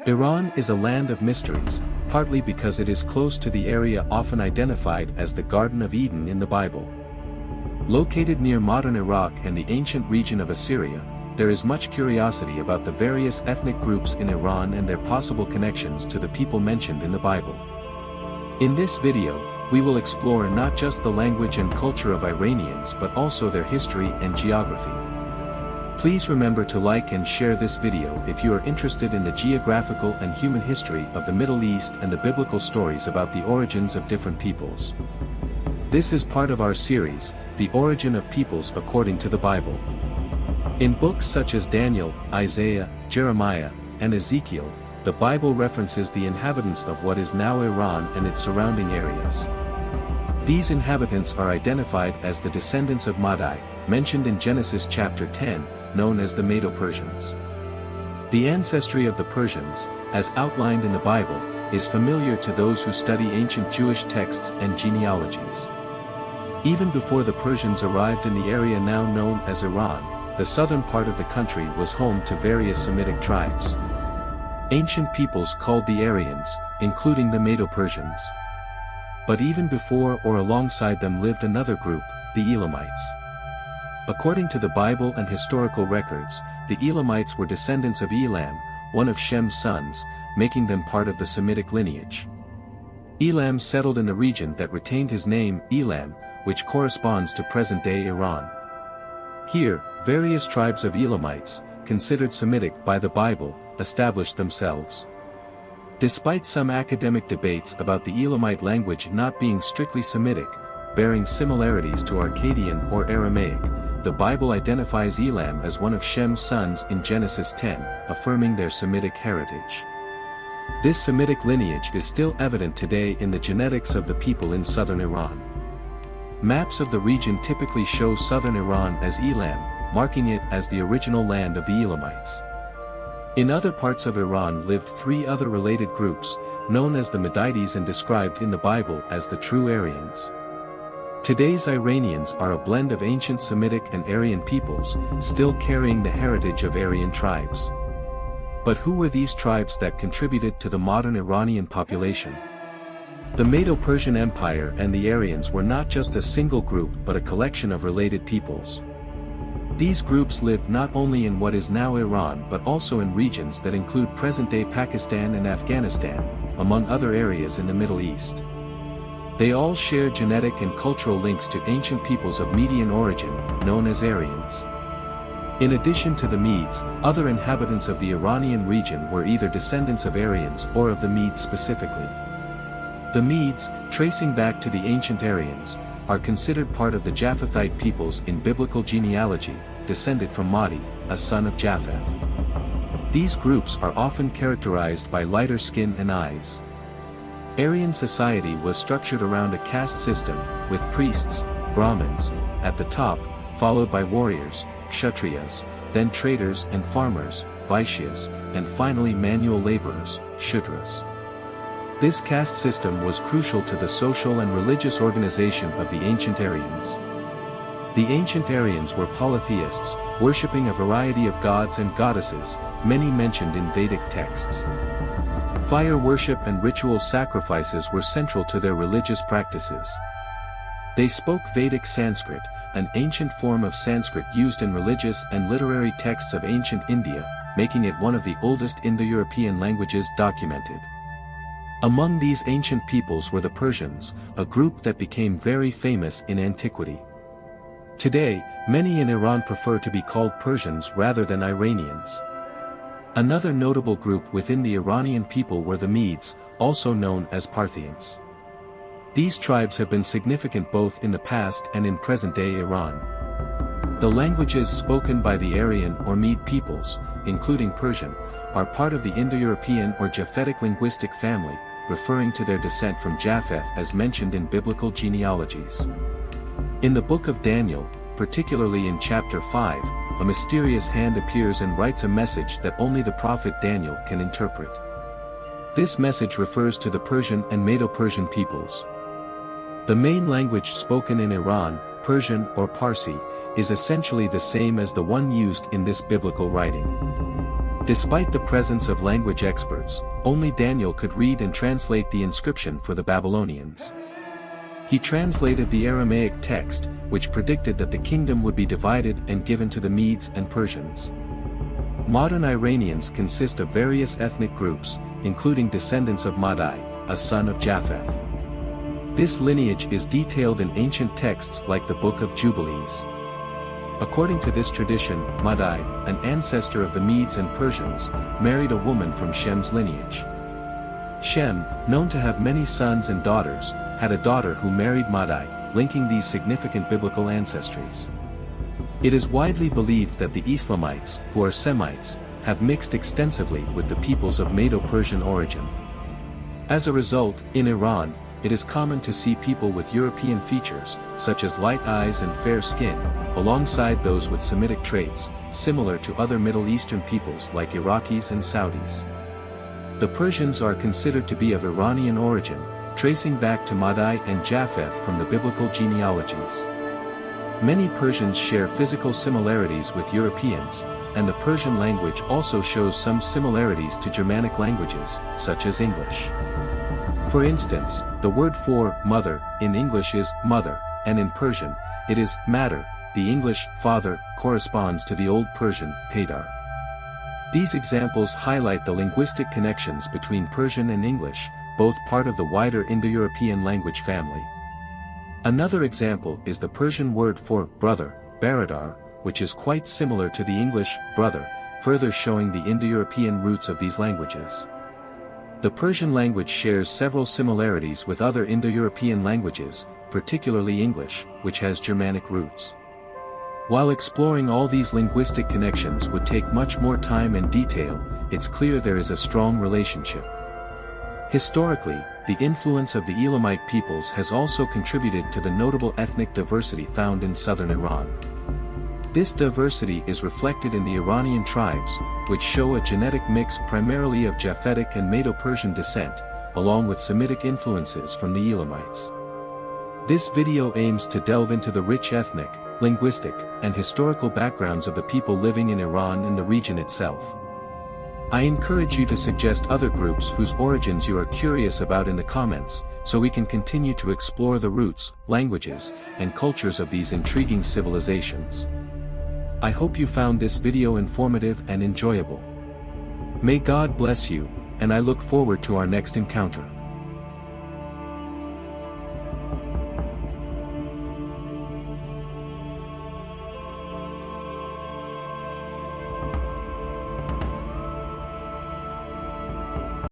Iran is a land of mysteries, partly because it is close to the area often identified as the Garden of Eden in the Bible. Located near modern Iraq and the ancient region of Assyria, there is much curiosity about the various ethnic groups in Iran and their possible connections to the people mentioned in the Bible. In this video, we will explore not just the language and culture of Iranians but also their history and geography. Please remember to like and share this video if you are interested in the geographical and human history of the Middle East and the biblical stories about the origins of different peoples. This is part of our series, The Origin of Peoples According to the Bible. In books such as Daniel, Isaiah, Jeremiah, and Ezekiel, the Bible references the inhabitants of what is now Iran and its surrounding areas. These inhabitants are identified as the descendants of Madai, mentioned in Genesis chapter 10, known as the Medo-Persians. The ancestry of the Persians, as outlined in the Bible, is familiar to those who study ancient Jewish texts and genealogies. Even before the Persians arrived in the area now known as Iran, the southern part of the country was home to various Semitic tribes. Ancient peoples called the Aryans, including the Medo-Persians. But even before or alongside them lived another group, the Elamites. According to the Bible and historical records, the Elamites were descendants of Elam, one of Shem's sons, making them part of the Semitic lineage. Elam settled in the region that retained his name, Elam, which corresponds to present-day Iran. Here, various tribes of Elamites, considered Semitic by the Bible, established themselves. Despite some academic debates about the Elamite language not being strictly Semitic, bearing similarities to Akkadian or Aramaic, the Bible identifies Elam as one of Shem's sons in Genesis 10, affirming their Semitic heritage. This Semitic lineage is still evident today in the genetics of the people in southern Iran. Maps of the region typically show southern Iran as Elam, marking it as the original land of the Elamites. In other parts of Iran lived three other related groups, known as the Medites and described in the Bible as the true Aryans. Today's Iranians are a blend of ancient Semitic and Aryan peoples, still carrying the heritage of Aryan tribes. But who were these tribes that contributed to the modern Iranian population? The Medo-Persian Empire and the Aryans were not just a single group but a collection of related peoples. These groups lived not only in what is now Iran but also in regions that include present-day Pakistan and Afghanistan, among other areas in the Middle East. They all share genetic and cultural links to ancient peoples of Median origin, known as Aryans. In addition to the Medes, other inhabitants of the Iranian region were either descendants of Aryans or of the Medes specifically. The Medes, tracing back to the ancient Aryans, are considered part of the Japhethite peoples in biblical genealogy, descended from Mahdi, a son of Japheth. These groups are often characterized by lighter skin and eyes. Aryan society was structured around a caste system, with priests, Brahmins, at the top, followed by warriors, Kshatriyas, then traders and farmers, Vaishyas, and finally manual laborers, Shudras. This caste system was crucial to the social and religious organization of the ancient Aryans. The ancient Aryans were polytheists, worshipping a variety of gods and goddesses, many mentioned in Vedic texts. Fire worship and ritual sacrifices were central to their religious practices. They spoke Vedic Sanskrit, an ancient form of Sanskrit used in religious and literary texts of ancient India, making it one of the oldest Indo-European languages documented. Among these ancient peoples were the Persians, a group that became very famous in antiquity. Today, many in Iran prefer to be called Persians rather than Iranians. Another notable group within the Iranian people were the Medes, also known as Parthians. These tribes have been significant both in the past and in present-day Iran. The languages spoken by the Aryan or Mede peoples, including Persian, are part of the Indo-European or Japhetic linguistic family, referring to their descent from Japheth as mentioned in biblical genealogies. In the book of Daniel, particularly in chapter 5, a mysterious hand appears and writes a message that only the prophet Daniel can interpret. This message refers to the Persian and Medo-Persian peoples. The main language spoken in Iran, Persian or Parsi, is essentially the same as the one used in this biblical writing. Despite the presence of language experts, only Daniel could read and translate the inscription for the Babylonians. He translated the Aramaic text, which predicted that the kingdom would be divided and given to the Medes and Persians. Modern Iranians consist of various ethnic groups, including descendants of Madai, a son of Japheth. This lineage is detailed in ancient texts like the Book of Jubilees. According to this tradition, Madai, an ancestor of the Medes and Persians, married a woman from Shem's lineage. Shem, known to have many sons and daughters, had a daughter who married Madai, linking these significant biblical ancestries. It is widely believed that the Elamites, who are Semites, have mixed extensively with the peoples of Medo-Persian origin. As a result, in Iran, it is common to see people with European features, such as light eyes and fair skin, alongside those with Semitic traits, similar to other Middle Eastern peoples like Iraqis and Saudis. The Persians are considered to be of Iranian origin, tracing back to Madai and Japheth from the biblical genealogies. Many Persians share physical similarities with Europeans, and the Persian language also shows some similarities to Germanic languages, such as English. For instance, the word for mother in English is mother, and in Persian, it is mater. The English father corresponds to the Old Persian pedar. These examples highlight the linguistic connections between Persian and English, both part of the wider Indo-European language family. Another example is the Persian word for brother, baradar, which is quite similar to the English brother, further showing the Indo-European roots of these languages. The Persian language shares several similarities with other Indo-European languages, particularly English, which has Germanic roots. While exploring all these linguistic connections would take much more time and detail, it's clear there is a strong relationship. Historically, the influence of the Elamite peoples has also contributed to the notable ethnic diversity found in southern Iran. This diversity is reflected in the Iranian tribes, which show a genetic mix primarily of Japhetic and Medo-Persian descent, along with Semitic influences from the Elamites. This video aims to delve into the rich ethnic, linguistic, and historical backgrounds of the people living in Iran and the region itself. I encourage you to suggest other groups whose origins you are curious about in the comments, so we can continue to explore the roots, languages, and cultures of these intriguing civilizations. I hope you found this video informative and enjoyable. May God bless you, and I look forward to our next encounter.